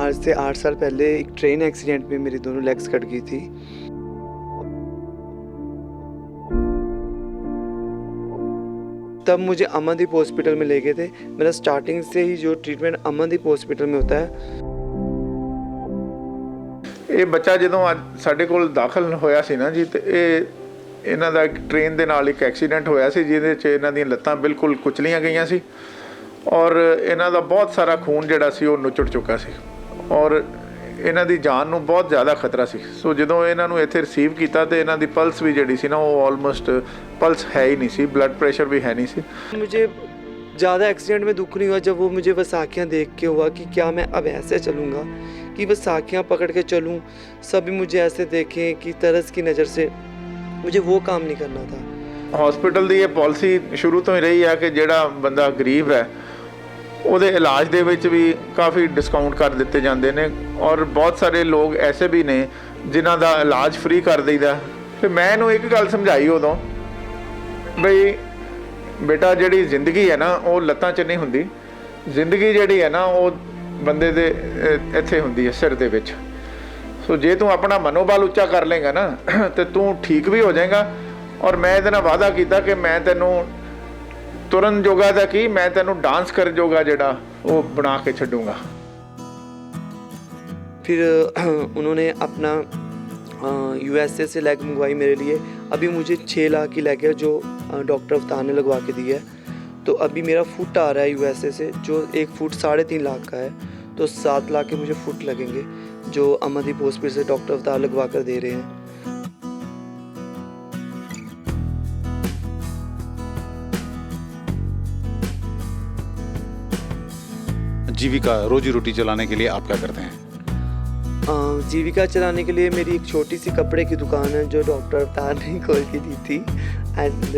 आज से 8 साल पहले एक ट्रेन एक्सीडेंट में मेरी दोनों लेग्स कट गई थी। तब मुझे अमनदीप हॉस्पिटल में ले गए थे। मेरा स्टार्टिंग से ही जो ट्रीटमेंट अमनदीप हॉस्पिटल में होता है। ਇਹ ਬੱਚਾ ਜਦੋਂ ਅੱਜ ਸਾਡੇ ਕੋਲ ਦਾਖਲ ਹੋਇਆ ਸੀ ਨਾ ਜੀ, ਤੇ ਇਹਨਾਂ ਦਾ ਇੱਕ ਟ੍ਰੇਨ ਦੇ ਨਾਲ ਇੱਕ ਐਕਸੀਡੈਂਟ ਹੋਇਆ ਸੀ ਜਿਹਦੇ 'ਚ ਇਹਨਾਂ ਦੀਆਂ ਲੱਤਾਂ ਬਿਲਕੁਲ ਕੁਚਲੀਆਂ ਗਈਆਂ ਸੀ ਔਰ ਇਹਨਾਂ ਦਾ ਬਹੁਤ ਸਾਰਾ ਖੂਨ ਜਿਹੜਾ ਸੀ ਉਹ ਨੁਚੜ ਚੁੱਕਾ ਸੀ ਔਰ ਇਹਨਾਂ ਦੀ ਜਾਨ ਨੂੰ ਬਹੁਤ ਜ਼ਿਆਦਾ ਖਤਰਾ ਸੀ। ਸੋ ਜਦੋਂ ਇਹਨਾਂ ਨੂੰ ਇੱਥੇ ਰਿਸੀਵ ਕੀਤਾ ਤੇ ਇਹਨਾਂ ਦੀ ਪਲਸ ਵੀ ਜਿਹੜੀ ਸੀ ਨਾ ਉਹ ਆਲਮੋਸਟ ਪਲਸ है ही नहीं सी, ब्लड प्रेशर भी है नहीं सी। मुझे ज़्यादा एक्सीडेंट में दुख नहीं हुआ जब वो मुझे वसाखियाँ देख के हुआ कि क्या मैं अब ऐसे चलूँगा कि वसाखियाँ पकड़ के चलूँ, सभी मुझे ऐसे देखें कि तरस की नज़र से। मुझे वो काम नहीं करना था। हॉस्पिटल की ये पॉलिसी शुरू तो ही रही है कि ਜਿਹੜਾ ਬੰਦਾ ਗਰੀਬ ਹੈ ਉਹਦੇ ਇਲਾਜ ਦੇ ਵਿੱਚ ਵੀ ਕਾਫੀ ਡਿਸਕਾਊਂਟ ਕਰ ਦਿੱਤੇ ਜਾਂਦੇ ਨੇ ਔਰ ਬਹੁਤ ਸਾਰੇ ਲੋਕ ਐਸੇ ਵੀ ਨੇ ਜਿਨ੍ਹਾਂ ਦਾ ਇਲਾਜ ਫ੍ਰੀ ਕਰ ਦਈਦਾ। ਤੇ ਮੈਂ ਇਹਨੂੰ ਇੱਕ ਗੱਲ ਸਮਝਾਈ ਉਦੋਂ ਬਈ ਬੇਟਾ ਜਿਹੜੀ ਜ਼ਿੰਦਗੀ ਹੈ ਨਾ ਉਹ ਲੱਤਾਂ 'ਚ ਨਹੀਂ ਹੁੰਦੀ, ਜ਼ਿੰਦਗੀ ਜਿਹੜੀ ਹੈ ਨਾ ਉਹ ਬੰਦੇ ਦੇ ਇੱਥੇ ਹੁੰਦੀ ਹੈ ਸਿਰ ਦੇ ਵਿੱਚ। ਸੋ ਜੇ ਤੂੰ ਆਪਣਾ ਮਨੋਬਲ ਉੱਚਾ ਕਰ ਲੇਗਾ ਨਾ ਤੇ ਤੂੰ ਠੀਕ ਵੀ ਹੋ ਜਾਏਗਾ ਔਰ ਮੈਂ ਇਹਦੇ ਨਾਲ ਵਾਅਦਾ ਕੀਤਾ ਕਿ ਮੈਂ ਤੈਨੂੰ तुरंत जोगा था कि मैं तेनों डांस कर जोगा जड़ा वो बना के छड्डूंगा। फिर उन्होंने अपना USA से लेग मंगवाई मेरे लिए। अभी मुझे 6 लाख की लेग है जो डॉक्टर अवतार ने लगवा के दी है। तो अभी मेरा फुट आ रहा है USA से जो 1 फुट 3.5 लाख का है। तो 7 लाख के मुझे फुट लगेंगे जो अमनदीप हॉस्पिटल से डॉक्टर अवतार लगवा कर दे रहे हैं। जीविका रोजी रोटी चलाने के लिए आप क्या करते हैं? जीविका चलाने के लिए मेरी एक छोटी सी कपड़े की दुकान है जो डॉक्टर अवतार ने खोल के दी थी। एंड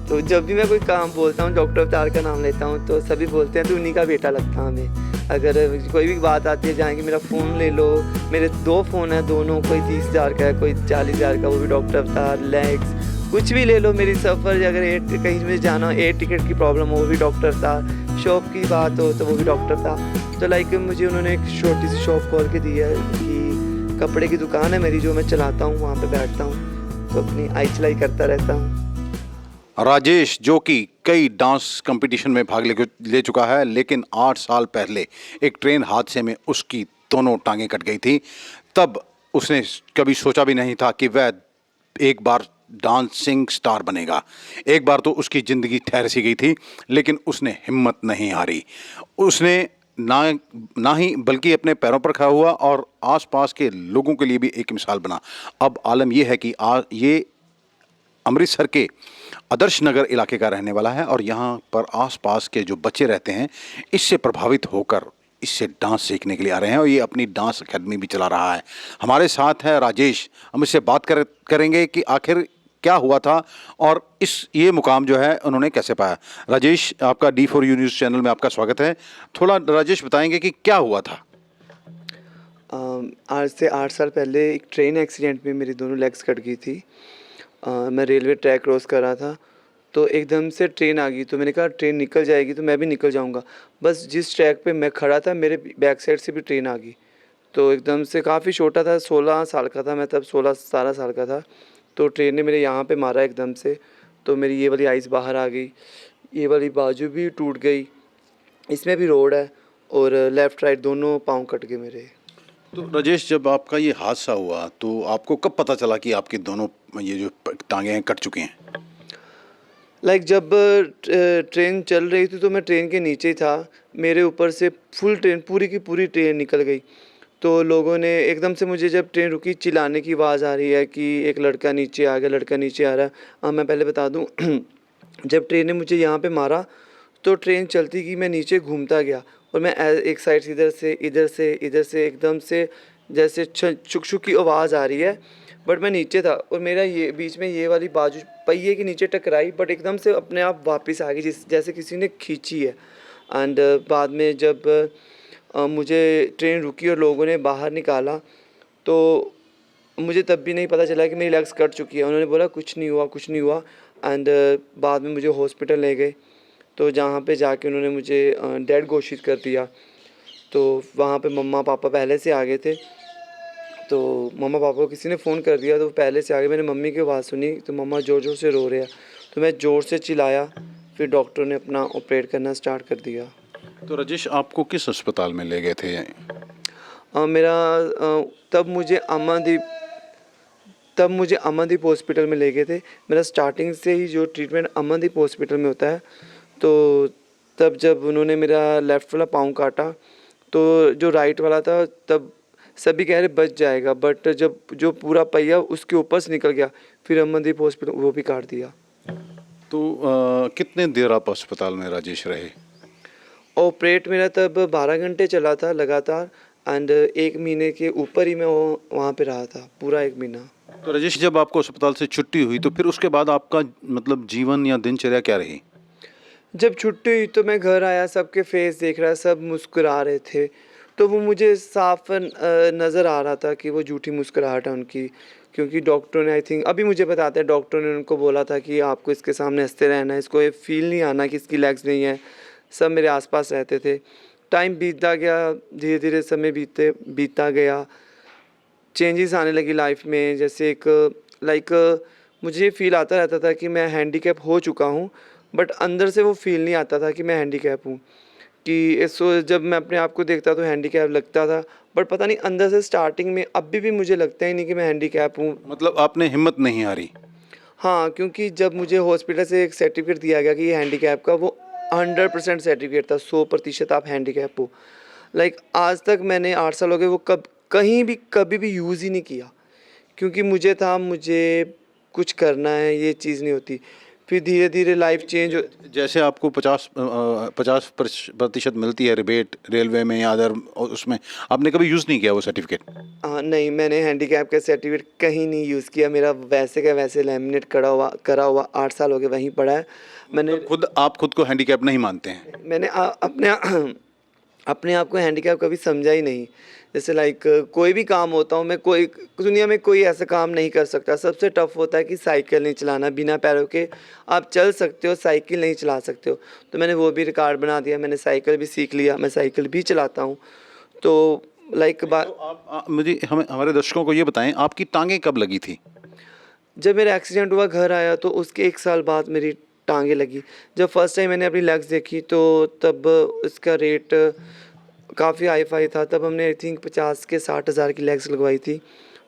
तो जब भी मैं कोई काम बोलता हूँ डॉक्टर अवतार का नाम लेता हूँ तो सभी बोलते हैं तो उन्हीं का बेटा लगता है हमें। अगर कोई भी बात आती है जहाँ कि मेरा फ़ोन ले लो, मेरे 2 फ़ोन हैं, दोनों कोई 30,000 का है कोई 40,000 का, वो भी डॉक्टर अवतार। लेग्स कुछ भी ले लो, मेरी सफ़र अगर कहीं मुझे जाना हो, एयर टिकट की प्रॉब्लम हो वो भी डॉक्टर अवतार, शॉप की बात हो तो वो भी डॉक्टर था। तो लाइक मुझे उन्होंने एक छोटी सी शॉप खोल के दी है कि कपड़े की दुकान है मेरी जो मैं चलाता हूँ, वहाँ पे बैठता हूँ तो अपनी आई चलाई करता रहता हूँ। राजेश जो कि कई डांस कंपटीशन में भाग ले चुका है, लेकिन 8 साल पहले एक ट्रेन हादसे में उसकी दोनों टांगें कट गई थी। तब उसने कभी सोचा भी नहीं था कि वह एक बार डांसिंग स्टार बनेगा। एक बार तो उसकी ज़िंदगी ठहर सी गई थी, लेकिन उसने हिम्मत नहीं हारी। उसने ना ही बल्कि अपने पैरों पर खड़ा हुआ और आसपास के लोगों के लिए भी एक मिसाल बना। अब आलम यह है कि ये अमृतसर के आदर्श नगर इलाके का रहने वाला है और यहाँ पर आसपास के जो बच्चे रहते हैं इससे प्रभावित होकर इससे डांस सीखने के लिए आ रहे हैं और ये अपनी डांस अकेडमी भी चला रहा है। हमारे साथ है राजेश। हम इससे बात करेंगे कि आखिर क्या हुआ था और ये मुकाम जो है उन्होंने कैसे पाया। राजेश, आपका D4U न्यूज़ चैनल में आपका स्वागत है। थोड़ा राजेश बताएंगे कि क्या हुआ था। आज से 8 साल पहले एक ट्रेन एक्सीडेंट में मेरी दोनों लेग्स कट गई थी। मैं रेलवे ट्रैक क्रॉस कर रहा था तो एकदम से ट्रेन आ गई। तो मैंने कहा ट्रेन निकल जाएगी तो मैं भी निकल जाऊंगा। बस जिस ट्रैक पे मैं खड़ा था मेरे बैक साइड से भी ट्रेन आ गई। तो एकदम से काफ़ी छोटा था, 16 साल का था मैं तब, 16-17 साल का था। तो ट्रेन ने मेरे यहाँ पे मारा एकदम से। तो मेरी ये वाली आइज़ बाहर आ गई, ये वाली बाजू भी टूट गई, इसमें भी रोड है और लेफ़्ट राइट दोनों पाँव कट गए मेरे। तो राजेश, जब आपका ये हादसा हुआ तो आपको कब पता चला कि आपके दोनों ये जो टांगें हैं कट चुके हैं? लाइक जब ट्रेन चल रही थी तो मैं ट्रेन के नीचे ही था। मेरे ऊपर से फुल ट्रेन, पूरी की पूरी ट्रेन निकल गई। तो लोगों ने एकदम से मुझे, जब ट्रेन रुकी, चिल्लाने की आवाज़ आ रही है कि एक लड़का नीचे आ गया, लड़का नीचे आ रहा है। मैं पहले बता दूं जब ट्रेन ने मुझे यहाँ पे मारा तो ट्रेन चलती कि मैं नीचे घूमता गया और मैं एक साइड से इधर से एकदम से जैसे छुक छुक की आवाज़ आ रही है, बट मैं नीचे था और मेरा ये बीच में ये वाली बाजू पहिए के नीचे टकराई, बट एकदम से अपने आप वापस आ गई जैसे किसी ने खींची है। एंड बाद में जब मुझे ट्रेन रुकी और लोगों ने बाहर निकाला तो मुझे तब भी नहीं पता चला कि मेरी लेग्स कट चुकी है। उन्होंने बोला कुछ नहीं हुआ। एंड बाद में मुझे हॉस्पिटल ले गए तो जहाँ पे जाके उन्होंने मुझे डेड घोषित कर दिया। तो वहाँ पे मम्मा पापा पहले से आ गए थे। तो मम्मा पापा को किसी ने फ़ोन कर दिया, तो वो पहले से आ गए। मैंने मम्मी की आवाज़ सुनी तो मम्मा ज़ोर-ज़ोर से रो रहे हैं, तो मैं ज़ोर से चिल्लाया, फिर डॉक्टर ने अपना ऑपरेट करना स्टार्ट कर दिया। तो राजेश, आपको किस अस्पताल में ले गए थे? मेरा तब मुझे अमनदीप हॉस्पिटल में ले गए थे। मेरा स्टार्टिंग से ही जो ट्रीटमेंट अमनदीप हॉस्पिटल में होता है, तो तब जब उन्होंने मेरा लेफ़्ट वाला पाँव काटा, तो जो राइट वाला था, तब सभी कह रहे बच जाएगा, बट जब जो पूरा पहिया उसके ऊपर से निकल गया, फिर अमनदीप हॉस्पिटल वो भी काट दिया। तो कितने देर आप अस्पताल में राजेश रहे? ऑपरेट मेरा तब 12 घंटे चला था लगातार, एंड 1 महीने के ऊपर ही मैं वहाँ पे रहा था, पूरा 1 महीना। तो राजेश, जब आपको अस्पताल से छुट्टी हुई तो फिर उसके बाद आपका मतलब जीवन या दिनचर्या क्या रही? जब छुट्टी हुई तो मैं घर आया, सबके फेस देख रहा, सब मुस्कुरा रहे थे, तो वो मुझे साफ नज़र आ रहा था कि वो झूठी मुस्कुराहट है उनकी, क्योंकि डॉक्टरों ने, आई थिंक अभी मुझे बताते हैं, डॉक्टरों ने उनको बोला था कि आपको इसके सामने हंसते रहना है, इसको ये फील नहीं आना कि इसकी लेग्स नहीं है। सब मेरे आसपास रहते थे। टाइम बीतता गया, धीरे धीरे समय बीतता गया, चेंजेस आने लगी लाइफ में। जैसे एक मुझे फील आता रहता था कि मैं हैंडीकैप हो चुका हूँ, बट अंदर से वो फील नहीं आता था कि मैं हैंडीकैप हूँ। कि सो जब मैं अपने आप को देखता तो हैंडीकैप लगता था, बट पता नहीं अंदर से स्टार्टिंग में अभी भी मुझे लगता ही नहीं कि मैं हैंडीकैप हूँ। मतलब आपने हिम्मत नहीं हारी? हाँ, क्योंकि जब मुझे हॉस्पिटल से एक सर्टिफिकेट दिया गया कि ये हैंडीकैप का, वो 100% सर्टिफिकेट था, 100% आप हैंडीकैप हो। आज तक मैंने 8 साल हो गए, वो कहीं भी कभी भी यूज़ ही नहीं किया, क्योंकि मुझे कुछ करना है, ये चीज़ नहीं होती। फिर धीरे धीरे लाइफ चेंज हो। जैसे आपको 50% मिलती है रिबेट रेलवे में या अदर, उसमें आपने कभी यूज़ नहीं किया वो सर्टिफिकेट? हाँ, नहीं, मैंने हैंडीकैप का सर्टिफिकेट कहीं नहीं यूज़ किया। मेरा वैसे का वैसे लैमिनेट करा हुआ 8 साल हो गए वहीं पड़ा है। मैंने आप खुद को हैंडीकैप नहीं मानते हैं? मैंने अपने आप को हैंडीकैप कभी समझा ही नहीं। जैसे कोई भी काम होता हूँ मैं, कोई दुनिया में कोई ऐसा काम नहीं कर सकता। सबसे टफ़ होता है कि साइकिल नहीं चलाना, बिना पैरों के आप चल सकते हो, साइकिल नहीं चला सकते हो। तो मैंने वो भी रिकॉर्ड बना दिया, मैंने साइकिल भी सीख लिया, मैं साइकिल भी चलाता हूँ। तो तो आप मुझे हमारे दर्शकों को ये बताएं, आपकी टांगें कब लगी थी? जब मेरा एक्सीडेंट हुआ, घर आया, तो उसके 1 साल बाद मेरी टांगें लगी। जब फर्स्ट टाइम मैंने अपनी लेग्स देखी, तो तब उसका रेट काफ़ी हाई-फाई था। तब हमने आई थिंक 50 के 60 हज़ार की लेग्स लगवाई थी।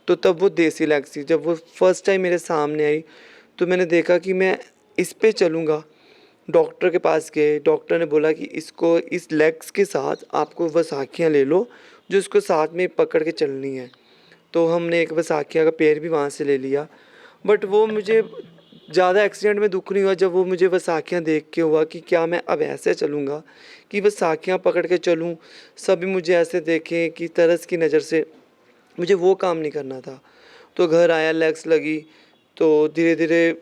तो तब वो देसी लेग्स थी। जब वो फर्स्ट टाइम मेरे सामने आई, तो मैंने देखा कि मैं इस पे चलूँगा। डॉक्टर के पास गए, डॉक्टर ने बोला कि इसको इस लेग्स के साथ आपको वसाखियाँ ले लो, जो इसको साथ में पकड़ के चलनी है। तो हमने एक वसाखिया का पेड़ भी वहाँ से ले लिया, बट वो मुझे ज़्यादा एक्सीडेंट में दुःख नहीं हुआ जब वो मुझे वसाखियाँ देख के हुआ कि क्या मैं अब ऐसे चलूँगा कि वसाखियाँ पकड़ के चलूँ, सभी मुझे ऐसे देखें कि तरस की नज़र से। मुझे वो काम नहीं करना था। तो घर आया, लेग्स लगी, तो धीरे धीरे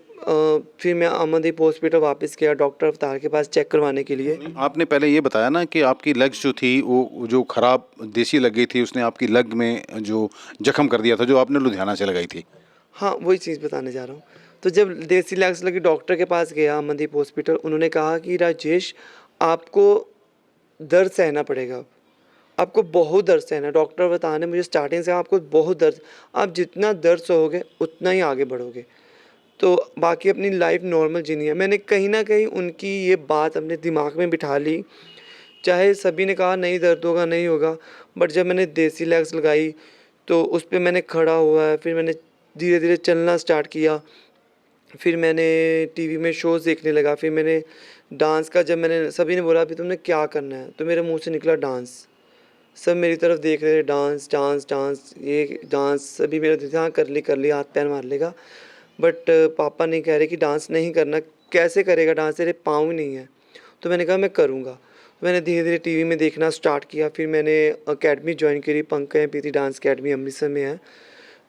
फिर मैं अमनदीप हॉस्पिटल वापस गया डॉक्टर अवतार के पास चेक करवाने के लिए। आपने पहले ये बताया ना कि आपकी लेग्स जो थी वो जो खराब देसी लग गई थी, उसने आपकी लेग में जो जख्म कर दिया था, जो आपने लुधियाना से लगाई थी। हाँ, वही चीज़ बताने जा रहा हूँ। तो जब देसी लेग्स लगी, डॉक्टर के पास गया अमनदीप हॉस्पिटल, उन्होंने कहा कि राजेश, आपको दर्द सहना पड़ेगा अब। आपको बहुत दर्द सहना है। डॉक्टर बताने मुझे स्टार्टिंग से, आपको बहुत दर्द, आप जितना दर्द सहोगे उतना ही आगे बढ़ोगे। तो बाकी अपनी लाइफ नॉर्मल जीनी है। मैंने कहीं न कहीं उनकी ये बात अपने दिमाग में बिठा ली। चाहे सभी ने कहा नहीं दर्द होगा, नहीं होगा, बट जब मैंने देसी लेग्स लगाई, तो उस पे मैंने खड़ा हुआ है, फिर मैंने धीरे धीरे चलना स्टार्ट किया। फिर मैंने टीवी में शोज़ देखने लगा। फिर मैंने डांस का, जब मैंने, सभी ने बोला अभी तुमने क्या करना है, तो मेरे मुंह से निकला डांस। सब मेरी तरफ देख रहे थे, डांस डांस डांस, ये डांस। सभी मेरे थे, हाँ कर ली, हाथ पैर मार लेगा, बट पापा नहीं कह रहे कि डांस नहीं करना। कैसे करेगा डांस, तेरे पाँव ही नहीं है। तो मैंने कहा मैं करूँगा। मैंने धीरे धीरे टीवी में देखना स्टार्ट किया। फिर मैंने अकेडमी ज्वाइन करी, Pankaj empty dance academy Amritsar में है।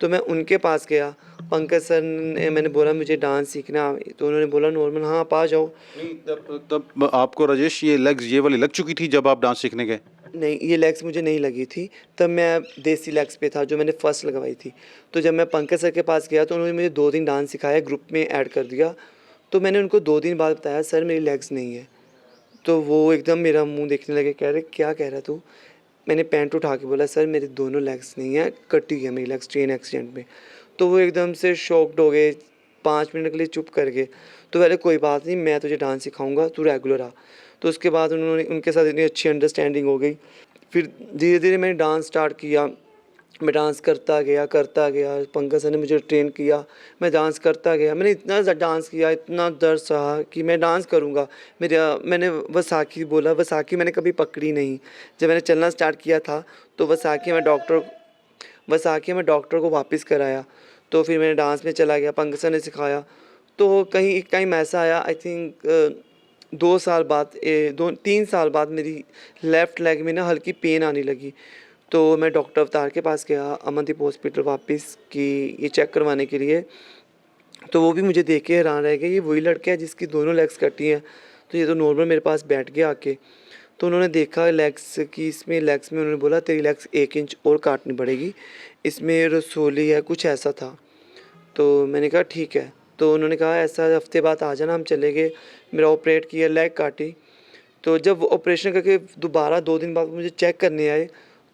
तो मैं उनके पास गया। पंकज सर ने, मैंने बोला मुझे डांस सीखना, तो उन्होंने बोला नॉर्मल, हाँ आप आ जाओ। नहीं, तब आपको राजेश ये लेग्स ये वाली लग चुकी थी जब आप डांस सीखने गए? नहीं, ये लेग्स मुझे नहीं लगी थी। तब मैं देसी लेग्स पे था, जो मैंने फर्स्ट लगवाई थी। तो जब मैं पंकज सर के पास गया, तो उन्होंने मुझे 2 दिन डांस सिखाया, ग्रुप में ऐड कर दिया। तो मैंने उनको 2 दिन बाद बताया सर मेरी लेग्स नहीं है। तो वो एकदम मेरा मुंह देखने लगे, कह रहे क्या कह रहा तू, मैंने पैंट उठा के बोला सर मेरे दोनों लेग्स नहीं हैं, कटी है मेरी लेग्स ट्रेन एक्सीडेंट में। तो वो एकदम से शॉक्ड हो गए, 5 मिनट के लिए चुप कर गए। तो पहले कोई बात नहीं, मैं तुझे डांस सिखाऊंगा, तू रेगुलर आ। तो उसके बाद उन्होंने उनके साथ इतनी अच्छी अंडरस्टैंडिंग हो गई। फिर धीरे धीरे मैंने डांस स्टार्ट किया, मैं डांस करता गया। पंकज सर ने मुझे ट्रेन किया, मैं डांस करता गया। मैंने इतना डांस किया, इतना दर्द सहा कि मैं डांस करूँगा। मैंने वैसाखी बोला, वैसाखी मैंने कभी पकड़ी नहीं। जब मैंने चलना स्टार्ट किया था तो वैसाखी में डॉक्टर को वापस कराया। तो फिर मैंने डांस में चला गया, पंकज सर ने सिखाया। तो कहीं एक टाइम ऐसा आया, आई थिंक 3 साल बाद मेरी लेफ़्ट लेग में ना हल्की पेन आने लगी। तो मैं डॉक्टर अवतार के पास गया, अमनदीप हॉस्पिटल वापस कि ये चेक करवाने के लिए। तो वो भी मुझे देख के हैरान रह गए, ये वही लड़का है जिसकी दोनों लेग्स कटी हैं। तो ये तो नॉर्मल मेरे पास बैठ गया आके। तो उन्होंने देखा लेग्स की, इसमें लेग्स में उन्होंने बोला तेरी लेग्स 1 इंच और काटनी पड़ेगी, इसमें रसोली है, कुछ ऐसा था। तो मैंने कहा ठीक है। तो उन्होंने कहा ऐसा हफ्ते बाद आ जाना, हम चले गए। मेरा ऑपरेट किया, लेग काटी। तो जब वो ऑपरेशन करके दोबारा 2 दिन बाद मुझे चेक करने आए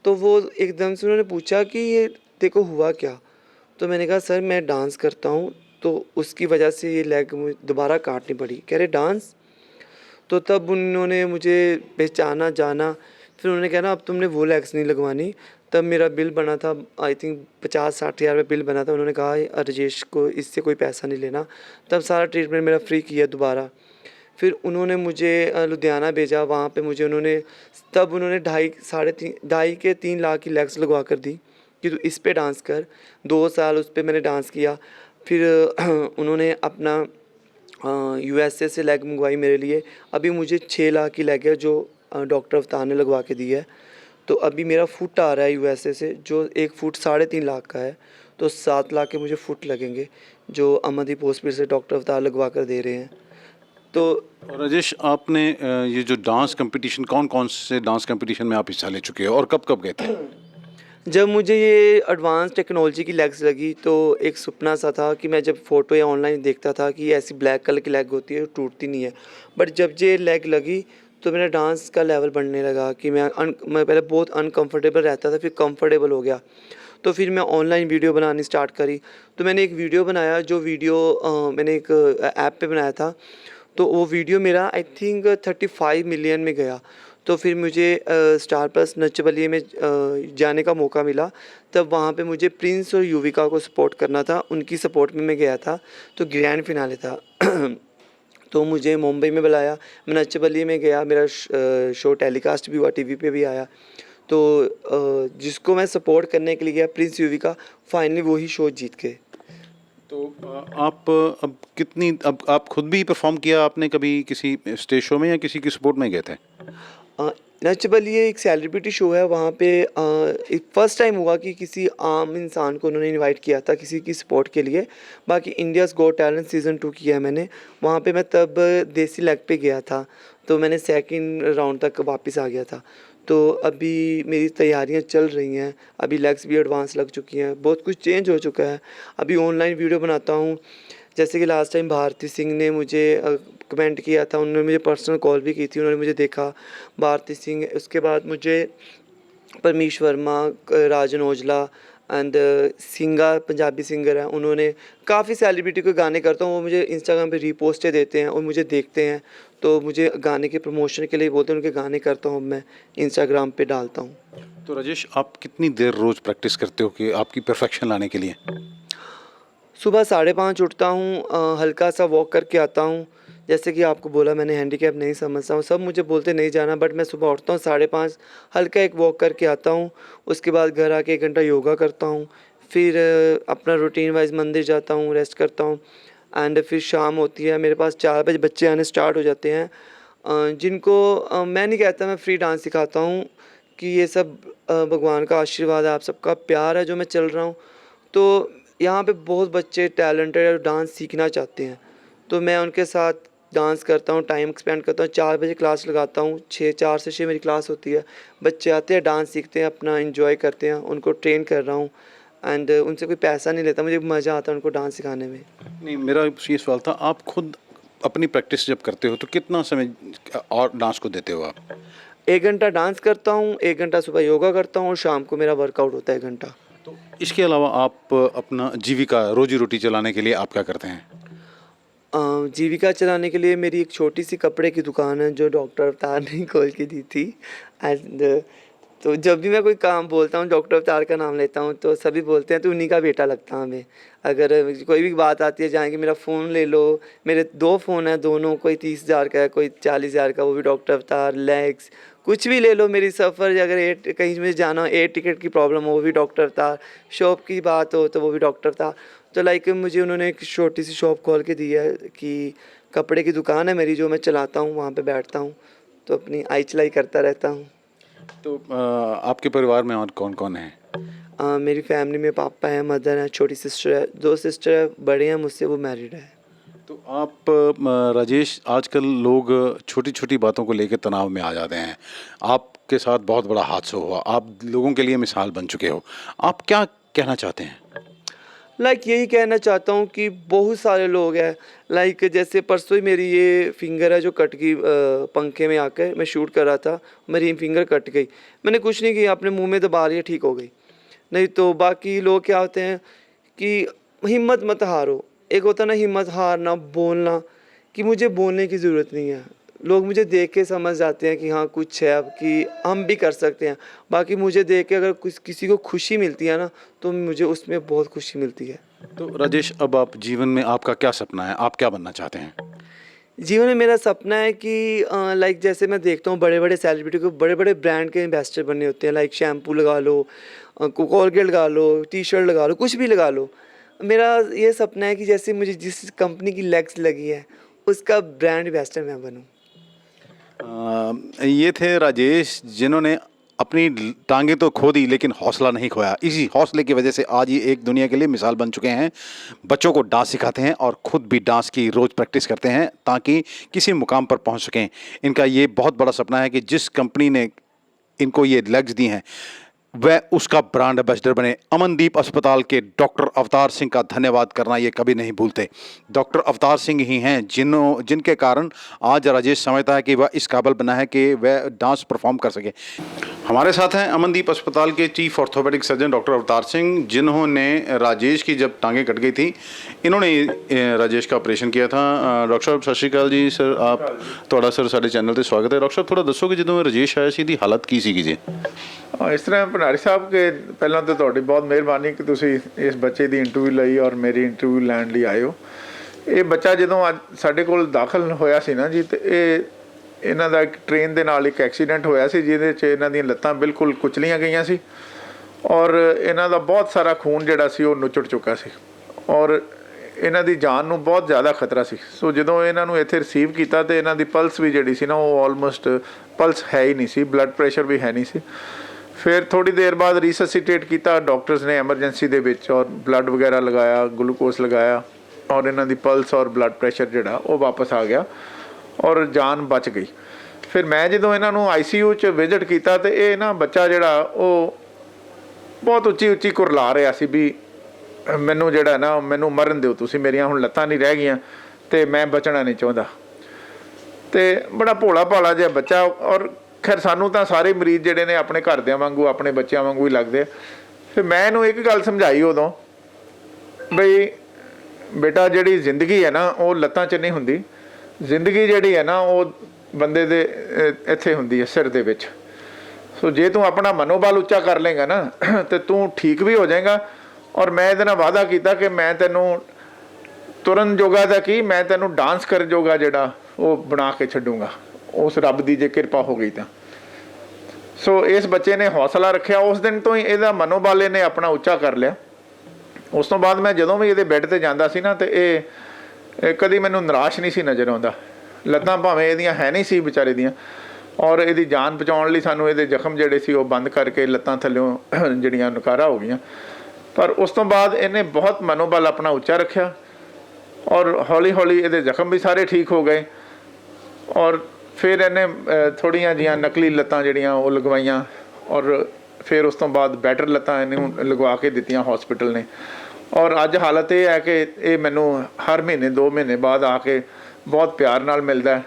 तो वो एकदम से उन्होंने पूछा कि ये देखो हुआ क्या। तो मैंने कहा सर मैं डांस करता हूँ तो उसकी वजह से ये लेग मुझे दोबारा काटनी पड़ी। कह रहे डांस। तो तब उन्होंने मुझे पहचाना जाना। फिर उन्होंने कहा ना अब तुमने वो लेग्स नहीं लगवानी। तब मेरा बिल बना था आई थिंक 50-60 हज़ार रुपये बिल बना था। उन्होंने कहा राजेश को इससे कोई पैसा नहीं लेना। तब सारा ट्रीटमेंट मेरा फ्री किया दोबारा। फिर उन्होंने मुझे लुधियाना भेजा। वहाँ पे मुझे उन्होंने 2.5 के 3 लाख की लेग्स लगवा कर दी कि तू इस पे डांस कर। 2 साल उस पे मैंने डांस किया। फिर उन्होंने अपना यूएसए से लेग मंगवाई मेरे लिए। अभी मुझे 6 लाख की लेग है जो डॉक्टर अवतार ने लगवा के दी है। तो अभी मेरा फुट आ रहा है यूएसए से, जो 1 फुट 3.5 लाख का है। तो 7 लाख के मुझे फुट लगेंगे जो अमनदीप हॉस्पिटल से डॉक्टर अवतार लगवा कर दे रहे हैं। तो और राजेश, आपने ये जो डांस कंपटीशन, कौन-कौन से डांस कंपटीशन में आप हिस्सा ले चुके हो और कब-कब गए थे? जब मुझे ये एडवांस टेक्नोलॉजी की लेग्स लगी तो एक सपना सा था कि मैं जब फ़ोटो या ऑनलाइन देखता था कि ऐसी ब्लैक कलर की लेग होती है, टूटती नहीं है। बट जब ये लेग लगी तो मेरा डांस का लेवल बढ़ने लगा कि मैं पहले बहुत अनकंफर्टेबल रहता था, फिर कंफर्टेबल हो गया। तो फिर मैं ऑनलाइन वीडियो बनानी स्टार्ट करी। तो मैंने एक वीडियो बनाया, जो वीडियो मैंने एक ऐप पे बनाया था। तो वो वीडियो मेरा आई थिंक 35 मिलियन में गया। तो फिर मुझे स्टार प्लस नच बलिए में जाने का मौका मिला। तब वहाँ पे मुझे प्रिंस और युविका को सपोर्ट करना था, उनकी सपोर्ट में मैं गया था। तो ग्रैंड फिनाले था। तो मुझे मुंबई में बुलाया, मैं नच बलिए में गया, मेरा शो टेलीकास्ट भी हुआ, टीवी पे भी आया। तो जिसको मैं सपोर्ट करने के लिए गया, प्रिंस युविका, फाइनली वही शो जीत गए। तो अब आप खुद भी परफॉर्म किया आपने कभी किसी स्टेज शो में या किसी की सपोर्ट में गए थे? नच बलिए एक सेलिब्रिटी शो है। वहाँ पे एक फ़र्स्ट टाइम हुआ कि किसी आम इंसान को उन्होंने इनवाइट किया था किसी की सपोर्ट के लिए। बाकी इंडियाज़ गॉट टैलेंट सीज़न 2 किया है मैंने। वहाँ पे मैं तब देसी लेग पे गया था, तो मैंने सेकंड राउंड तक वापस आ गया था। तो अभी मेरी तैयारियां चल रही हैं, अभी लेग्स भी एडवांस लग चुकी हैं, बहुत कुछ चेंज हो चुका है। अभी ऑनलाइन वीडियो बनाता हूँ, जैसे कि लास्ट टाइम भारती सिंह ने मुझे कमेंट किया था, उन्होंने मुझे पर्सनल कॉल भी की थी, उन्होंने मुझे देखा। भारती सिंह, उसके बाद मुझे परमीश वर्मा, राजन औजला एंड सिंगा पंजाबी सिंगर हैं, उन्होंने काफ़ी सेलिब्रिटी के गाने करता हूँ, वो मुझे इंस्टाग्राम पे रीपोस्टें देते हैं और मुझे देखते हैं। तो मुझे गाने के प्रमोशन के लिए बोलते हैं, उनके गाने करता हूँ, मैं इंस्टाग्राम पे डालता हूँ। तो राजेश, आप कितनी देर रोज़ प्रैक्टिस करते हो कि आपकी परफेक्शन लाने के लिए? सुबह 5:30 उठता हूँ, हल्का सा वॉक करके आता हूँ। जैसे कि आपको बोला मैंने हैंडीकैप नहीं समझता हूँ, सब मुझे बोलते नहीं जाना, बट मैं सुबह उठता हूँ 5:30, हल्का एक वॉक करके आता हूँ। उसके बाद घर आके 1 घंटा योगा करता हूँ। फिर अपना रूटीन वाइज मंदिर जाता हूँ, रेस्ट करता हूँ। एंड फिर शाम होती है, मेरे पास 4 बजे बच्चे आने स्टार्ट हो जाते हैं, जिनको मैं नहीं कहता मैं फ्री डांस सिखाता हूँ, कि ये सब भगवान का आशीर्वाद है, आप सबका प्यार है जो मैं चल रहा हूँ। तो यहाँ पे बहुत बच्चे टैलेंटेड है, डांस सीखना चाहते हैं, तो मैं उनके साथ डांस करता हूँ, टाइम स्पेंड करता हूँ। 4 बजे क्लास लगाता हूँ, 4 से 6 मेरी क्लास होती है। बच्चे आते हैं, डांस सीखते हैं, अपना एंजॉय करते हैं, उनको ट्रेन कर रहा हूँ। एंड उनसे कोई पैसा नहीं लेता, मुझे मज़ा आता है उनको डांस सिखाने में। नहीं, मेरा ये सवाल था, आप खुद अपनी प्रैक्टिस जब करते हो तो कितना समय और डांस को देते हो आप? 1 घंटा डांस करता हूँ, 1 घंटा सुबह योगा करता हूँ और शाम को मेरा वर्कआउट होता है 1 घंटा। तो इसके अलावा आप अपना जीविका रोजी रोटी चलाने के लिए आप क्या करते हैं? जीविका चलाने के लिए मेरी एक छोटी सी कपड़े की दुकान है जो डॉक्टर अवतार ने खोल के दी थी। एंड तो जब भी मैं कोई काम बोलता हूँ, डॉक्टर अवतार का नाम लेता हूँ, तो सभी बोलते हैं तो उन्हीं का बेटा लगता है हमें। अगर कोई भी बात आती है, जहाँ कि मेरा फ़ोन ले लो, मेरे 2 फ़ोन हैं, दोनों कोई 30,000 का है, कोई 40,000 का, वो भी डॉक्टर अवतार, लेग्स, कुछ भी ले लो। मेरी सफ़र अगर कहीं मुझे जाना हो, एयर टिकट की प्रॉब्लम हो, वो भी डॉक्टर अवतार, शॉप की बात हो तो वो भी डॉक्टर अवतार। तो लाइक मुझे उन्होंने एक छोटी सी शॉप खोल के दी है कि कपड़े की दुकान है मेरी, जो मैं चलाता हूँ, वहाँ पे बैठता हूँ तो अपनी आई चलाई करता रहता हूँ। तो आपके परिवार में और कौन कौन है? मेरी फैमिली में पापा है, मदर है, छोटी सिस्टर है, 2 सिस्टर है, बड़े हैं मुझसे, वो मैरिड है। तो आप राजेश, आजकल लोग छोटी छोटी बातों को लेकर तनाव में आ जाते हैं। आपके साथ बहुत बड़ा हादसा हुआ, आप लोगों के लिए मिसाल बन चुके हो, आप क्या कहना चाहते हैं? लाइक यही कहना चाहता हूँ कि बहुत सारे लोग हैं, लाइक जैसे परसों ही मेरी ये फिंगर है जो कट गई, पंखे में आकर मैं शूट कर रहा था, मेरी फिंगर कट गई, मैंने कुछ नहीं किया, अपने मुंह में दबा लिया, ठीक हो गई। नहीं तो बाकी लोग क्या होते हैं कि हिम्मत मत हारो। एक होता है ना हिम्मत हारना, बोलना कि मुझे बोलने की ज़रूरत नहीं है। लोग मुझे देख के समझ जाते हैं कि हाँ कुछ है, अब कि हम भी कर सकते हैं। बाकी मुझे देख के अगर किसी को खुशी मिलती है ना, तो मुझे उसमें बहुत खुशी मिलती है। तो राजेश, अब आप जीवन में आपका क्या सपना है, आप क्या बनना चाहते हैं? जीवन में मेरा सपना है कि लाइक जैसे मैं देखता हूँ बड़े बड़े सेलिब्रिटी को बड़े बड़े ब्रांड के एम्बेसडर बनने होते हैं, लाइक शैम्पू लगा लो, कोलगेट लगा लो, टी शर्ट लगा लो, कुछ भी लगा लो। मेरा ये सपना है कि जैसे मुझे जिस कंपनी की लेग्स लगी है उसका ब्रांड एम्बेसडर मैं बनूँ। ये थे राजेश, जिन्होंने अपनी टांगे तो खो दी लेकिन हौसला नहीं खोया। इसी हौसले की वजह से आज ये एक दुनिया के लिए मिसाल बन चुके हैं। बच्चों को डांस सिखाते हैं और खुद भी डांस की रोज़ प्रैक्टिस करते हैं ताकि किसी मुकाम पर पहुंच सकें। इनका ये बहुत बड़ा सपना है कि जिस कंपनी ने इनको ये लेग्स दी हैं वह उसका ब्रांड एम्बेसडर बने। अमनदीप अस्पताल के डॉक्टर अवतार सिंह का धन्यवाद करना ये कभी नहीं भूलते। डॉक्टर अवतार सिंह ही हैं जिनके कारण आज राजेश समझता है कि वह इस काबिल बना है कि वह डांस परफॉर्म कर सके। हमारे साथ हैं अमनदीप अस्पताल के chief orthopaedic surgeon doctor Avtar Singh, जिन्होंने राजेश की जब टांगें कट गई थी, इन्होंने राजेश का ऑपरेशन किया था। डॉक्टर साहब सत श्री अकाल जी। सर आप थोड़ा सर साडे चैनल पर स्वागत है। डॉक्टर साहब थोड़ा दसो कि ਜਦੋਂ राजेश आया ਸੀ ਦੀ ਹਾਲਤ ਕੀ ਸੀਗੀ ਜੀ? ਇਸ ਤਰ੍ਹਾਂ ਭੰਡਾਰੀ ਸਾਹਿਬ ਕਿ ਪਹਿਲਾਂ ਤਾਂ ਤੁਹਾਡੀ ਬਹੁਤ ਮਿਹਰਬਾਨੀ ਕਿ ਤੁਸੀਂ ਇਸ ਬੱਚੇ ਦੀ ਇੰਟਰਵਿਊ ਲਈ ਔਰ ਮੇਰੀ ਇੰਟਰਵਿਊ ਲੈਣ ਲਈ ਆਏ ਹੋ। ਇਹ ਬੱਚਾ ਜਦੋਂ ਅੱਜ ਸਾਡੇ ਕੋਲ ਦਾਖਲ ਹੋਇਆ ਸੀ ਨਾ ਜੀ, ਤੇ ਇਹਨਾਂ ਦਾ ਇੱਕ ਟ੍ਰੇਨ ਦੇ ਨਾਲ ਇੱਕ ਐਕਸੀਡੈਂਟ ਹੋਇਆ ਸੀ ਜਿਹਦੇ 'ਚ ਇਹਨਾਂ ਦੀਆਂ ਲੱਤਾਂ ਬਿਲਕੁਲ ਕੁਚਲੀਆਂ ਗਈਆਂ ਸੀ ਔਰ ਇਹਨਾਂ ਦਾ ਬਹੁਤ ਸਾਰਾ ਖੂਨ ਜਿਹੜਾ ਸੀ ਉਹ ਨੁਚੜ ਚੁੱਕਾ ਸੀ ਔਰ ਇਹਨਾਂ ਦੀ ਜਾਨ ਨੂੰ ਬਹੁਤ ਜ਼ਿਆਦਾ ਖਤਰਾ ਸੀ। ਸੋ ਜਦੋਂ ਇਹਨਾਂ ਨੂੰ ਇੱਥੇ ਰਿਸੀਵ ਕੀਤਾ ਤੇ ਇਹਨਾਂ ਦੀ ਪਲਸ ਵੀ ਜਿਹੜੀ ਸੀ ਨਾ ਉਹ ਆਲਮੋਸਟ ਪਲਸ ਹੈ ਹੀ ਨਹੀਂ ਸੀ, ਬਲੱਡ ਪ੍ਰੈਸ਼ਰ ਵੀ ਹੈ ਨਹੀਂ ਸੀ। ਫਿਰ ਥੋੜੀ ਦੇਰ ਬਾਅਦ ਰੀਸੈਸੀਟੇਟ ਕੀਤਾ ਡਾਕਟਰਸ ਨੇ ਐਮਰਜੈਂਸੀ ਦੇ ਵਿੱਚ ਔਰ ਬਲੱਡ ਵਗੈਰਾ ਲਗਾਇਆ, ਗਲੂਕੋਸ ਲਗਾਇਆ ਔਰ ਇਹਨਾਂ ਦੀ ਪਲਸ ਔਰ ਬਲੱਡ ਪ੍ਰੈਸ਼ਰ ਜਿਹੜਾ ਉਹ ਵਾਪਸ ਆ ਗਿਆ ਔਰ ਜਾਨ ਬਚ ਗਈ। ਫਿਰ ਮੈਂ ਜਦੋਂ ਇਹਨਾਂ ਨੂੰ ICU 'ਚ ਵਿਜ਼ਿਟ ਕੀਤਾ ਤੇ ਇਹ ਨਾ ਬੱਚਾ ਜਿਹੜਾ ਉਹ ਬਹੁਤ ਉੱਚੀ ਉੱਚੀ ਕੁਰਲਾ ਰਿਹਾ ਸੀ ਵੀ ਮੈਨੂੰ ਜਿਹੜਾ ਨਾ ਮੈਨੂੰ ਮਰਨ ਦਿਓ ਤੁਸੀਂ, ਮੇਰੀਆਂ ਹੁਣ ਲੱਤਾਂ ਨਹੀਂ ਰਹਿ ਗਈਆਂ ਤੇ ਮੈਂ ਬਚਣਾ ਨਹੀਂ ਚਾਹੁੰਦਾ। ਤੇ ਬੜਾ ਭੋਲਾ ਭਾਲਾ ਜਿਹਾ ਬੱਚਾ ਔਰ ਖੈਰ ਸਾਨੂੰ ਤਾਂ ਸਾਰੇ ਮਰੀਜ਼ ਜਿਹੜੇ ਨੇ ਆਪਣੇ ਘਰਦਿਆਂ ਵਾਂਗੂ ਆਪਣੇ ਬੱਚਿਆਂ ਵਾਂਗੂ ਹੀ ਲੱਗਦੇ। ਫਿਰ ਮੈਂ ਇਹਨੂੰ ਇੱਕ ਗੱਲ ਸਮਝਾਈ ਉਦੋਂ ਬਈ ਬੇਟਾ ਜਿਹੜੀ ਜ਼ਿੰਦਗੀ ਹੈ ਨਾ ਉਹ ਲੱਤਾਂ 'ਚ ਨਹੀਂ ਹੁੰਦੀ, ਜ਼ਿੰਦਗੀ ਜਿਹੜੀ ਹੈ ਨਾ ਉਹ ਬੰਦੇ ਦੇ ਇੱਥੇ ਹੁੰਦੀ ਹੈ ਸਿਰ ਦੇ ਵਿੱਚ। ਸੋ ਜੇ ਤੂੰ ਆਪਣਾ ਮਨੋਬਲ ਉੱਚਾ ਕਰ ਲੇਗਾ ਨਾ ਤੇ ਤੂੰ ਠੀਕ ਵੀ ਹੋ ਜਾਏਗਾ। ਔਰ ਮੈਂ ਇਹਦੇ ਨਾਲ ਵਾਅਦਾ ਕੀਤਾ ਕਿ ਮੈਂ ਤੈਨੂੰ ਤੁਰਨ ਜੋਗਾ ਦਾ ਕੀ ਮੈਂ ਤੈਨੂੰ ਡਾਂਸ ਕਰਨ ਜੋਗਾ ਜਿਹੜਾ ਉਹ ਬਣਾ ਕੇ ਛੱਡੂੰਗਾ, ਉਸ ਰੱਬ ਦੀ ਜੇ ਕਿਰਪਾ ਹੋ ਗਈ ਤਾਂ। ਸੋ ਇਸ ਬੱਚੇ ਨੇ ਹੌਸਲਾ ਰੱਖਿਆ, ਉਸ ਦਿਨ ਤੋਂ ਹੀ ਇਹਦਾ ਮਨੋਬਲ ਇਹਨੇ ਆਪਣਾ ਉੱਚਾ ਕਰ ਲਿਆ। ਉਸ ਤੋਂ ਬਾਅਦ ਮੈਂ ਜਦੋਂ ਵੀ ਇਹਦੇ ਬੈੱਡ 'ਤੇ ਜਾਂਦਾ ਸੀ ਨਾ ਤੇ ਇਹ ਕਦੀ ਮੈਨੂੰ ਨਿਰਾਸ਼ ਨਹੀਂ ਸੀ ਨਜ਼ਰ ਆਉਂਦਾ। ਲੱਤਾਂ ਭਾਵੇਂ ਇਹਦੀਆਂ ਹੈ ਨਹੀਂ ਸੀ ਵਿਚਾਰੇ ਦੀਆਂ ਔਰ ਇਹਦੀ ਜਾਨ ਬਚਾਉਣ ਲਈ ਸਾਨੂੰ ਇਹਦੇ ਜ਼ਖਮ ਜਿਹੜੇ ਸੀ ਉਹ ਬੰਦ ਕਰਕੇ ਲੱਤਾਂ ਥੱਲਿਓਂ ਜਿਹੜੀਆਂ ਨਕਾਰਾ ਹੋ ਗਈਆਂ। ਪਰ ਉਸ ਤੋਂ ਬਾਅਦ ਇਹਨੇ ਬਹੁਤ ਮਨੋਬਲ ਆਪਣਾ ਉੱਚਾ ਰੱਖਿਆ ਔਰ ਹੌਲੀ ਹੌਲੀ ਇਹਦੇ ਜ਼ਖਮ ਵੀ ਸਾਰੇ ਠੀਕ ਹੋ ਗਏ ਔਰ ਫਿਰ ਇਹਨੇ ਥੋੜ੍ਹੀਆਂ ਜਿਹੀਆਂ ਨਕਲੀ ਲੱਤਾਂ ਜਿਹੜੀਆਂ ਉਹ ਲਗਵਾਈਆਂ ਔਰ ਫਿਰ ਉਸ ਤੋਂ ਬਾਅਦ ਬੈਟਰ ਲੱਤਾਂ ਇਹਨੂੰ ਲਗਵਾ ਕੇ ਦਿੱਤੀਆਂ ਹੌਸਪੀਟਲ ਨੇ। ਔਰ ਅੱਜ ਹਾਲਤ ਇਹ ਹੈ ਕਿ ਇਹ ਮੈਨੂੰ ਹਰ ਮਹੀਨੇ 2 ਮਹੀਨੇ ਬਾਅਦ ਆ ਕੇ ਬਹੁਤ ਪਿਆਰ ਨਾਲ ਮਿਲਦਾ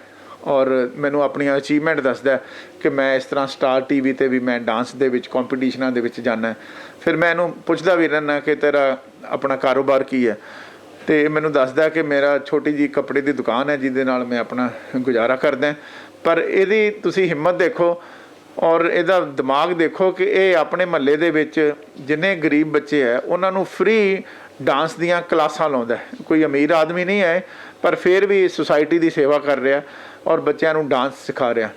ਔਰ ਮੈਨੂੰ ਆਪਣੀਆਂ ਅਚੀਵਮੈਂਟ ਦੱਸਦਾ ਕਿ ਮੈਂ ਇਸ ਤਰ੍ਹਾਂ ਸਟਾਰ ਟੀਵੀ ਤੇ ਵੀ ਮੈਂ ਡਾਂਸ ਦੇ ਵਿੱਚ ਕੰਪੀਟੀਸ਼ਨਾਂ ਦੇ ਵਿੱਚ ਜਾਣਾ। ਫਿਰ ਮੈਂ ਇਹਨੂੰ ਪੁੱਛਦਾ ਵੀ ਰਹਿੰਦਾ ਕਿ ਤੇਰਾ ਆਪਣਾ ਕਾਰੋਬਾਰ ਕੀ ਹੈ, ਤੇ ਮੈਨੂੰ ਦੱਸਦਾ ਕਿ ਮੇਰਾ ਛੋਟੀ ਜਿਹੀ ਕੱਪੜੇ ਦੀ ਦੁਕਾਨ ਹੈ ਜਿਹਦੇ ਨਾਲ ਮੈਂ ਆਪਣਾ ਗੁਜ਼ਾਰਾ ਕਰਦਾ। ਪਰ ਇਹਦੀ ਤੁਸੀਂ ਹਿੰਮਤ ਦੇਖੋ ਔਰ ਇਹਦਾ ਦਿਮਾਗ ਦੇਖੋ ਕਿ ਇਹ ਆਪਣੇ ਮਹੱਲੇ ਦੇ ਵਿੱਚ ਜਿੰਨੇ ਗਰੀਬ ਬੱਚੇ ਹੈ ਉਹਨਾਂ ਨੂੰ ਫ੍ਰੀ ਡਾਂਸ ਦੀਆਂ ਕਲਾਸਾਂ ਲਾਉਂਦਾ। ਕੋਈ ਅਮੀਰ ਆਦਮੀ ਨਹੀਂ ਹੈ ਪਰ ਫਿਰ ਵੀ ਸੁਸਾਇਟੀ ਦੀ ਸੇਵਾ ਕਰ ਰਿਹਾ ਔਰ ਬੱਚਿਆਂ ਨੂੰ ਡਾਂਸ ਸਿਖਾ ਰਿਹਾ।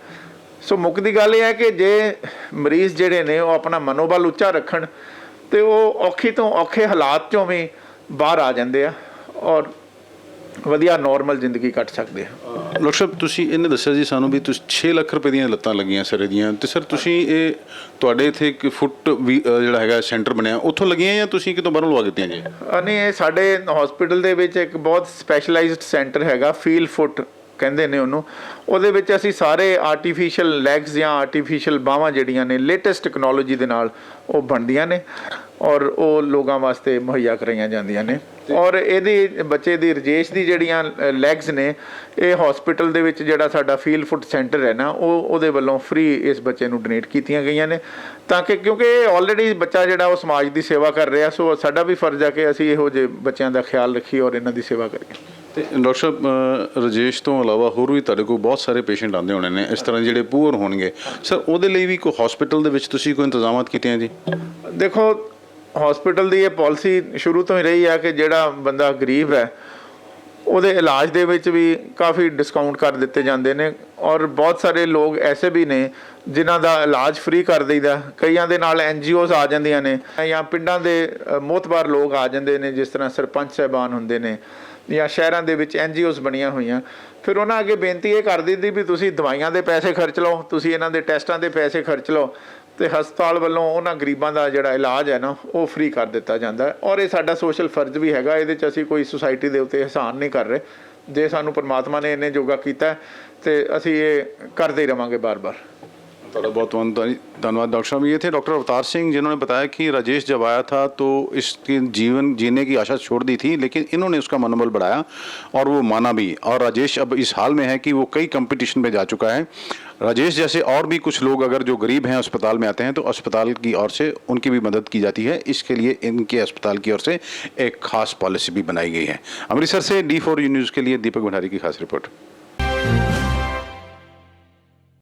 ਸੋ ਮੁੱਖ ਦੀ ਗੱਲ ਇਹ ਹੈ ਕਿ ਜੇ ਮਰੀਜ਼ ਜਿਹੜੇ ਨੇ ਉਹ ਆਪਣਾ ਮਨੋਬਲ ਉੱਚਾ ਰੱਖਣ ਤੇ ਉਹ ਔਖੀ ਤੋਂ ਔਖੇ ਹਾਲਾਤ 'ਚੋਂ ਵੀ ਬਾਹਰ ਆ ਜਾਂਦੇ ਆ ਔਰ ਵਧੀਆ ਨੋਰਮਲ ਜ਼ਿੰਦਗੀ ਕੱਟ ਸਕਦੇ ਆ। ਡਾਕਟਰ ਸਾਹਿਬ ਤੁਸੀਂ ਇਹਨੇ ਦੱਸਿਆ ਜੀ ਸਾਨੂੰ ਵੀ ਤੁਸੀਂ 6 ਲੱਖ ਰੁਪਏ ਦੀਆਂ ਲੱਤਾਂ ਲੱਗੀਆਂ ਸਿਰ ਦੀਆਂ, ਤੇ ਸਰ ਤੁਸੀਂ ਇਹ ਤੁਹਾਡੇ ਇੱਥੇ ਇੱਕ ਫੁੱਟ ਵੀ ਜਿਹੜਾ ਹੈਗਾ ਸੈਂਟਰ ਬਣਿਆ ਉੱਥੋਂ ਲੱਗੀਆਂ ਜਾਂ ਤੁਸੀਂ ਕਿਤੋਂ ਬਾਹਰੋਂ ਲਵਾ ਦਿੱਤੀਆਂ ਜੀ? ਨਹੀਂ, ਇਹ ਸਾਡੇ ਹਸਪੀਟਲ ਦੇ ਵਿੱਚ ਇੱਕ ਬਹੁਤ ਸਪੈਸ਼ਲਾਈਜ਼ਡ ਸੈਂਟਰ ਹੈਗਾ, ਫੀਲ ਫੁੱਟ ਕਹਿੰਦੇ ਨੇ ਉਹਨੂੰ। ਉਹਦੇ ਵਿੱਚ ਅਸੀਂ ਸਾਰੇ ਆਰਟੀਫੀਸ਼ੀਅਲ ਲੈਗਸ ਜਾਂ ਆਰਟੀਫੀਸ਼ੀਅਲ ਬਾਹਾਂ ਜਿਹੜੀਆਂ ਨੇ ਲੇਟੈਸਟ ਟੈਕਨੋਲੋਜੀ ਦੇ ਨਾਲ ਉਹ ਬਣਦੀਆਂ ਨੇ ਔਰ ਉਹ ਲੋਕਾਂ ਵਾਸਤੇ ਮੁਹੱਈਆ ਕਰਾਈਆਂ ਜਾਂਦੀਆਂ ਨੇ। ਔਰ ਇਹਦੀ ਬੱਚੇ ਦੀ ਰਜੇਸ਼ ਦੀ ਜਿਹੜੀਆਂ ਲੈਗਸ ਨੇ ਇਹ ਹਸਪੀਟਲ ਦੇ ਵਿੱਚ ਜਿਹੜਾ ਸਾਡਾ ਫੀਲ ਫੁੱਟ ਸੈਂਟਰ ਹੈ ਨਾ ਉਹਦੇ ਵੱਲੋਂ ਫ੍ਰੀ ਇਸ ਬੱਚੇ ਨੂੰ ਡੋਨੇਟ ਕੀਤੀਆਂ ਗਈਆਂ ਨੇ, ਤਾਂ ਕਿ ਕਿਉਂਕਿ ਇਹ ਆਲਰੇਡੀ ਬੱਚਾ ਜਿਹੜਾ ਉਹ ਸਮਾਜ ਦੀ ਸੇਵਾ ਕਰ ਰਿਹਾ। ਸੋ ਸਾਡਾ ਵੀ ਫਰਜ਼ ਹੈ ਕਿ ਅਸੀਂ ਇਹੋ ਜਿਹੇ ਬੱਚਿਆਂ ਦਾ ਖਿਆਲ ਰੱਖੀਏ ਔਰ ਇਹਨਾਂ ਦੀ ਸੇਵਾ ਕਰੀਏ। ਤੇ ਡਾਕਟਰ ਸਾਹਿਬ ਰਜੇਸ਼ ਤੋਂ ਇਲਾਵਾ ਹੋਰ ਵੀ ਤੁਹਾਡੇ ਕੋਲ ਬਹੁਤ ਸਾਰੇ ਪੇਸ਼ੈਂਟ ਆਉਂਦੇ ਹੋਣੇ ਨੇ ਇਸ ਤਰ੍ਹਾਂ ਜਿਹੜੇ ਪੂਅਰ ਹੋਣਗੇ, ਸਰ ਉਹਦੇ ਲਈ ਵੀ ਕੋਈ ਹਸਪੀਟਲ ਦੇ ਵਿੱਚ ਤੁਸੀਂ ਕੋਈ ਇੰਤਜ਼ਾਮਾਤ ਕੀਤੇ ਆ ਜੀ? ਦੇਖੋ, ਹਸਪੀਟਲ ਦੀ ਇਹ ਪਾਲਿਸੀ ਸ਼ੁਰੂ ਤੋਂ ਹੀ ਰਹੀ ਹੈ ਕਿ ਜਿਹੜਾ ਬੰਦਾ ਗਰੀਬ ਹੈ ਉਹਦੇ ਇਲਾਜ ਦੇ ਵਿੱਚ ਵੀ ਕਾਫੀ ਡਿਸਕਾਊਂਟ ਕਰ ਦਿੱਤੇ ਜਾਂਦੇ ਨੇ ਔਰ ਬਹੁਤ ਸਾਰੇ ਲੋਕ ਐਸੇ ਵੀ ਨੇ ਜਿਨ੍ਹਾਂ ਦਾ ਇਲਾਜ ਫ੍ਰੀ ਕਰ ਦਈਦਾ। ਕਈਆਂ ਦੇ ਨਾਲ NGOs ਆ ਜਾਂਦੀਆਂ ਨੇ ਜਾਂ ਪਿੰਡਾਂ ਦੇ ਮੋਹਤਬਾਰ ਲੋਕ ਆ ਜਾਂਦੇ ਨੇ, ਜਿਸ ਤਰ੍ਹਾਂ ਸਰਪੰਚ ਸਾਹਿਬਾਨ ਹੁੰਦੇ ਨੇ ਜਾਂ ਸ਼ਹਿਰਾਂ ਦੇ ਵਿੱਚ NGOs ਬਣੀਆਂ ਹੋਈਆਂ। ਫਿਰ ਉਹਨਾਂ ਅੱਗੇ ਬੇਨਤੀ ਇਹ ਕਰ ਦਿੱਤੀ ਵੀ ਤੁਸੀਂ ਦਵਾਈਆਂ ਦੇ ਪੈਸੇ ਖਰਚ ਲਓ, ਤੁਸੀਂ ਇਹਨਾਂ ਦੇ ਟੈਸਟਾਂ ਦੇ ਪੈਸੇ ਖਰਚ ਲਓ, ਤੇ ਹਸਪਤਾਲ ਵੱਲੋਂ ਉਹਨਾਂ ਗਰੀਬਾਂ ਦਾ ਜਿਹੜਾ ਇਲਾਜ ਹੈ ਨਾ ਉਹ ਫ੍ਰੀ ਕਰ ਦਿੱਤਾ ਜਾਂਦਾ। ਔਰ ਇਹ ਸਾਡਾ ਸੋਸ਼ਲ ਫਰਜ਼ ਵੀ ਹੈਗਾ, ਇਹਦੇ 'ਚ ਅਸੀਂ ਕੋਈ ਸੁਸਾਇਟੀ ਦੇ ਉੱਤੇ ਅਹਿਸਾਨ ਨਹੀਂ ਕਰ ਰਹੇ। ਜੇ ਸਾਨੂੰ ਪਰਮਾਤਮਾ ਨੇ ਇੰਨੇ ਜੋਗਾ ਕੀਤਾ ਤੇ ਅਸੀਂ ਇਹ ਕਰਦੇ ਹੀ रवांगे बार-बार। बहुत बहुत धन्यवाद डॉक्टर साहब। ये थे डॉक्टर अवतार सिंह जिन्होंने बताया कि राजेश जब आया था तो इसके जीवन जीने की आशा छोड़ दी थी, लेकिन इन्होंने उसका मनोबल बढ़ाया और वो माना भी। और राजेश अब इस हाल में है कि वो कई कंपटीशन में जा चुका है। राजेश जैसे और भी कुछ लोग अगर जो गरीब हैं अस्पताल में आते हैं तो अस्पताल की ओर से उनकी भी मदद की जाती है। इसके लिए इनके अस्पताल की ओर से एक खास पॉलिसी भी बनाई गई है। अमृतसर से D4U न्यूज़ के लिए दीपक भंडारी की खास रिपोर्ट।